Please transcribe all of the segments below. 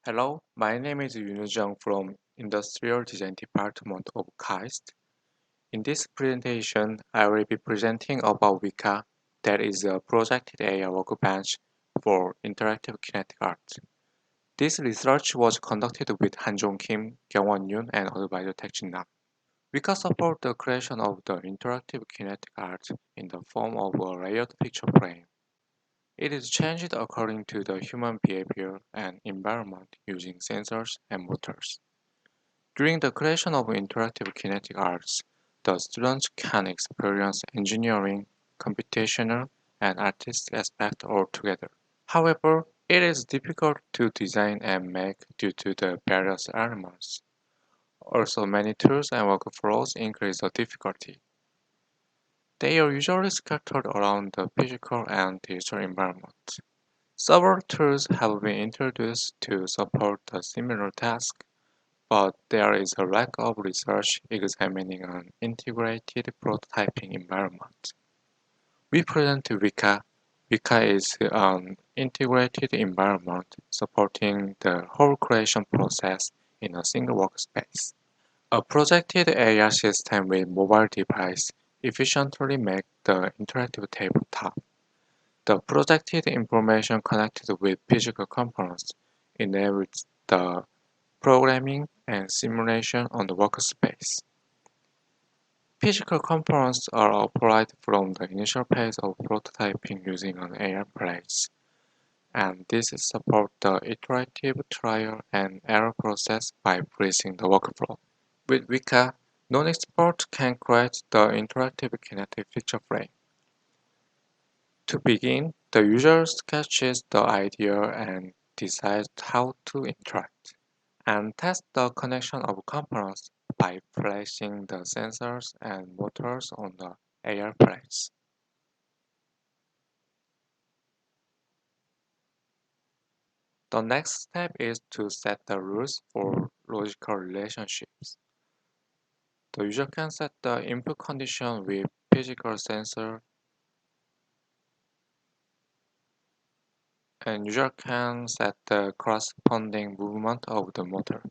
Hello, my name is Jeong from Industrial Design Department of UIST. In this presentation, I will be presenting about WIKA, that is a projected area workbench for interactive kinetic art. This research was conducted with Han-Jong Kim, Gyeongwon Yoon, and advisor Tek-Jin. WIKA supports the creation of the interactive kinetic art in the form of a layered picture frame. It is changed according to the human behavior and environment using sensors and motors. During the creation of interactive kinetic arts, the students can experience engineering, computational, and artistic aspects all together. However, it is difficult to design and make due to the various elements. Also, many tools and workflows increase the difficulty. They are usually scattered around the physical and digital environment. Several tools have been introduced to support the similar task, but there is a lack of research examining an integrated prototyping environment. We present WIKA. WIKA is an integrated environment supporting the whole creation process in a single workspace. A projected area system with mobile device efficiently makes the interactive tabletop. The projected information connected with physical components enables the programming and simulation on the workspace. Physical components are applied from the initial phase of prototyping using an AR place, and this supports the iterative trial and error process by freezing the workflow. With WIKA, non-expert can create the interactive kinetic picture frame. To begin, the user sketches the idea and decides how to interact, and test the connection of components by placing the sensors and motors on the AR plates. The next step is to set the rules for logical relationships. The user can set the input condition with physical sensor, and user can set the corresponding movement of the motor.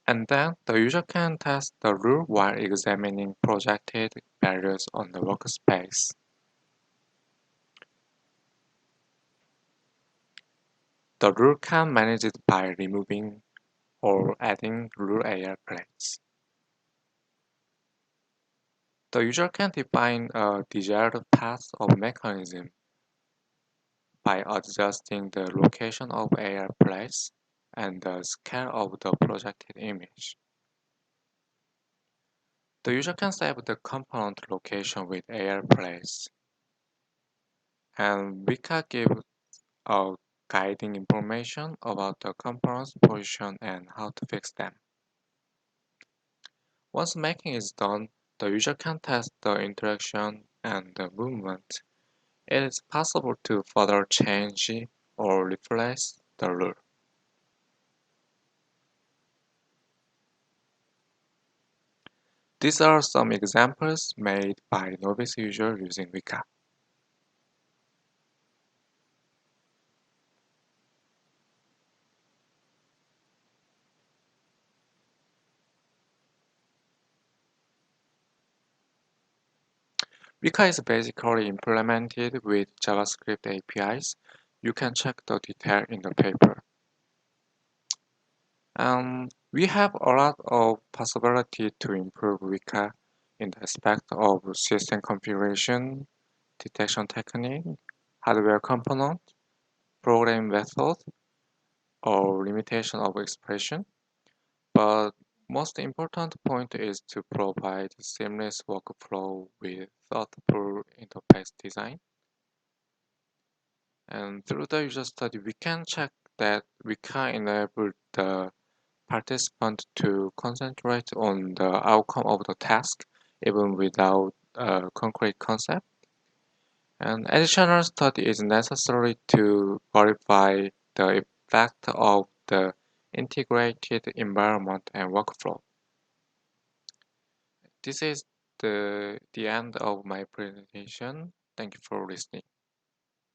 And then the user can test the rule while examining projected values on the workspace. The rule can manage it by removing or adding rule AR plates. The user can define a desired path of mechanism by adjusting the location of AR plates and the scale of the projected image. The user can save the component location with AR plates, and WIKA gives a guiding information about the component's position and how to fix them. Once making is done, the user can test the interaction and the movement. It is possible to further change or replace the rule. These are some examples made by novice users using WIKA. WIKA is basically implemented with JavaScript APIs. You can check the detail in the paper. We have a lot of possibility to improve WIKA in the aspect of system configuration, detection technique, hardware component, program method, or limitation of expression. But most important point is to provide seamless workflow with thoughtful interface design. And through the user study, we can check that we can enable the participant to concentrate on the outcome of the task even without a concrete concept. An additional study is necessary to verify the effect of the integrated environment and workflow. This is the end of my presentation. Thank you for listening.